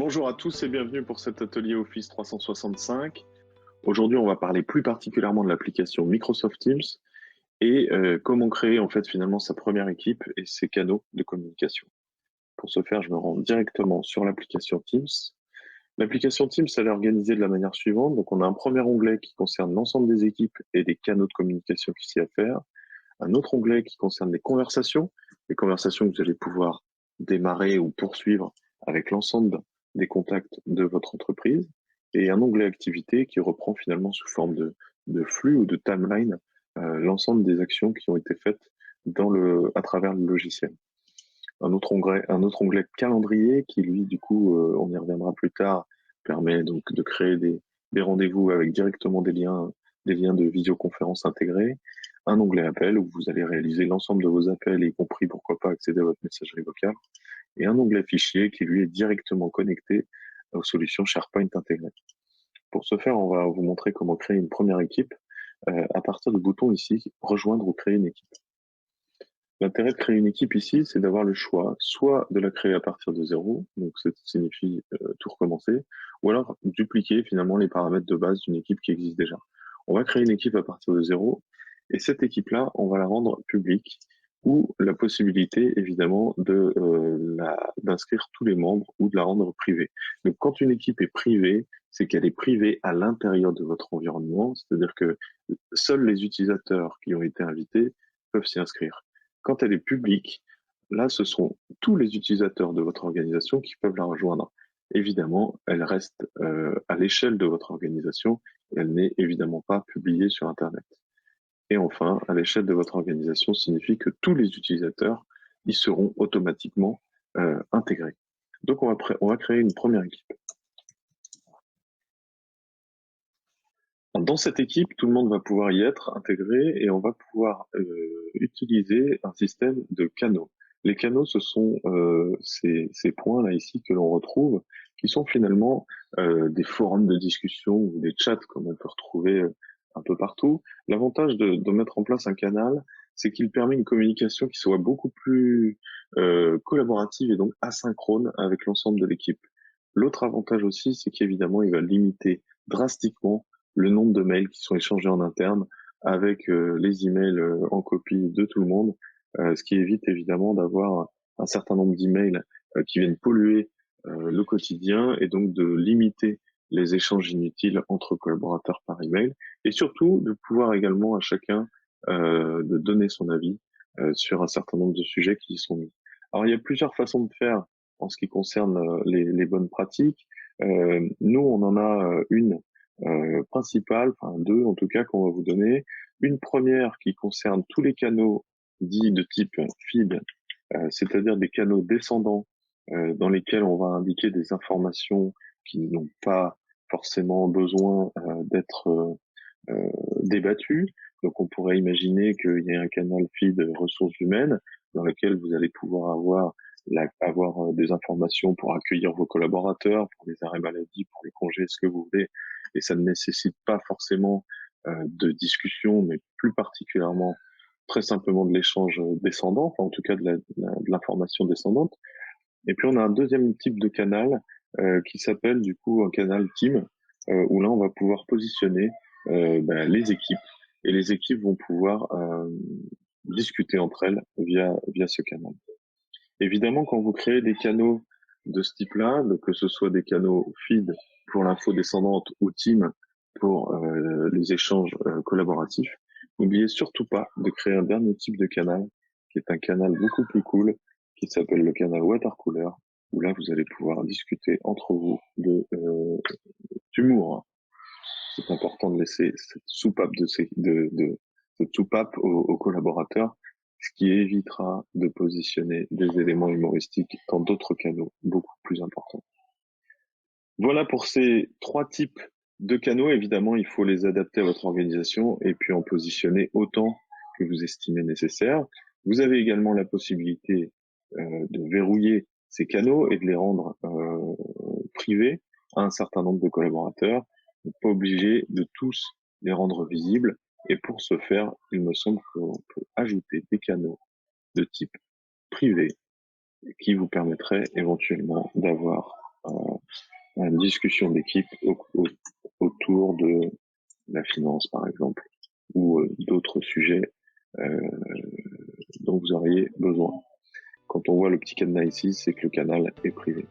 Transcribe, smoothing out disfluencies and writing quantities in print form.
Bonjour à tous et bienvenue pour cet atelier Office 365. Aujourd'hui, on va parler plus particulièrement de l'application Microsoft Teams et comment créer en fait finalement sa première équipe et ses canaux de communication. Pour ce faire, je me rends directement sur l'application Teams. L'application Teams, elle est organisée de la manière suivante. Donc, on a un premier onglet qui concerne l'ensemble des équipes et des canaux de communication qui s'y affairent. Un autre onglet qui concerne les conversations que vous allez pouvoir démarrer ou poursuivre avec l'ensemble des contacts de votre entreprise, et un onglet activité qui reprend finalement sous forme de flux ou de timeline l'ensemble des actions qui ont été faites à travers le logiciel. Un autre onglet calendrier qui, lui, du coup, on y reviendra plus tard, permet donc de créer des rendez-vous avec directement des liens de visioconférence intégrés. Un onglet appel où vous allez réaliser l'ensemble de vos appels, y compris, pourquoi pas, accéder à votre messagerie vocale. Et un onglet fichier qui, lui, est directement connecté aux solutions SharePoint intégrées. Pour ce faire, on va vous montrer comment créer une première équipe à partir du bouton ici, rejoindre ou créer une équipe. L'intérêt de créer une équipe ici, c'est d'avoir le choix, soit de la créer à partir de zéro, donc ça signifie tout recommencer, ou alors dupliquer finalement les paramètres de base d'une équipe qui existe déjà. On va créer une équipe à partir de zéro, et cette équipe-là, on va la rendre publique, ou la possibilité évidemment d'inscrire tous les membres ou de la rendre privée. Donc quand une équipe est privée, c'est qu'elle est privée à l'intérieur de votre environnement, c'est-à-dire que seuls les utilisateurs qui ont été invités peuvent s'y inscrire. Quand elle est publique, là, ce sont tous les utilisateurs de votre organisation qui peuvent la rejoindre. Évidemment, elle reste à l'échelle de votre organisation et elle n'est évidemment pas publiée sur Internet. Et enfin, à l'échelle de votre organisation signifie que tous les utilisateurs y seront automatiquement intégrés. Donc, on va créer une première équipe. Dans cette équipe, tout le monde va pouvoir y être intégré et on va pouvoir utiliser un système de canaux. Les canaux, ce sont ces points là ici que l'on retrouve, qui sont finalement des forums de discussion ou des chats comme on peut retrouver un peu partout. L'avantage de mettre en place un canal, c'est qu'il permet une communication qui soit beaucoup plus collaborative et donc asynchrone avec l'ensemble de l'équipe. L'autre avantage aussi, c'est qu'évidemment, il va limiter drastiquement le nombre de mails qui sont échangés en interne avec les emails en copie de tout le monde, ce qui évite évidemment d'avoir un certain nombre d'emails qui viennent polluer le quotidien et donc de limiter les échanges inutiles entre collaborateurs par email et surtout de pouvoir également à chacun de donner son avis sur un certain nombre de sujets qui y sont mis. Alors il y a plusieurs façons de faire en ce qui concerne les bonnes pratiques. Nous, on en a une principales, enfin deux en tout cas qu'on va vous donner. Une première qui concerne tous les canaux dits de type feed, c'est-à-dire des canaux descendants dans lesquels on va indiquer des informations qui n'ont pas forcément besoin d'être débattues. Donc on pourrait imaginer qu'il y ait un canal feed ressources humaines dans lequel vous allez pouvoir avoir des informations pour accueillir vos collaborateurs, pour les arrêts maladie, pour les congés, ce que vous voulez, et ça ne nécessite pas forcément de discussion, mais plus particulièrement très simplement de l'échange descendant, enfin, en tout cas de l'information descendante. Et puis on a un deuxième type de canal qui s'appelle du coup un canal team, où là on va pouvoir positionner les équipes, et les équipes vont pouvoir discuter entre elles via ce canal. Évidemment, quand vous créez des canaux de ce type-là, que ce soit des canaux feed pour l'info descendante ou team pour les échanges collaboratifs, n'oubliez surtout pas de créer un dernier type de canal, qui est un canal beaucoup plus cool, qui s'appelle le canal watercooler, où là, vous allez pouvoir discuter entre vous d'humour. C'est important de laisser cette soupape cette soupape aux collaborateurs, ce qui évitera de positionner des éléments humoristiques dans d'autres canaux beaucoup plus importants. Voilà pour ces trois types de canaux. Évidemment, il faut les adapter à votre organisation et puis en positionner autant que vous estimez nécessaire. Vous avez également la possibilité de verrouiller ces canaux et de les rendre privés à un certain nombre de collaborateurs. Vous n'êtes pas obligé de tous les rendre visibles. Et pour ce faire, il me semble qu'on peut ajouter des canaux de type privé qui vous permettraient éventuellement d'avoir une discussion d'équipe autour de la finance, par exemple, ou d'autres sujets dont vous auriez besoin. Quand on voit le petit cadenas ici, c'est que le canal est privé.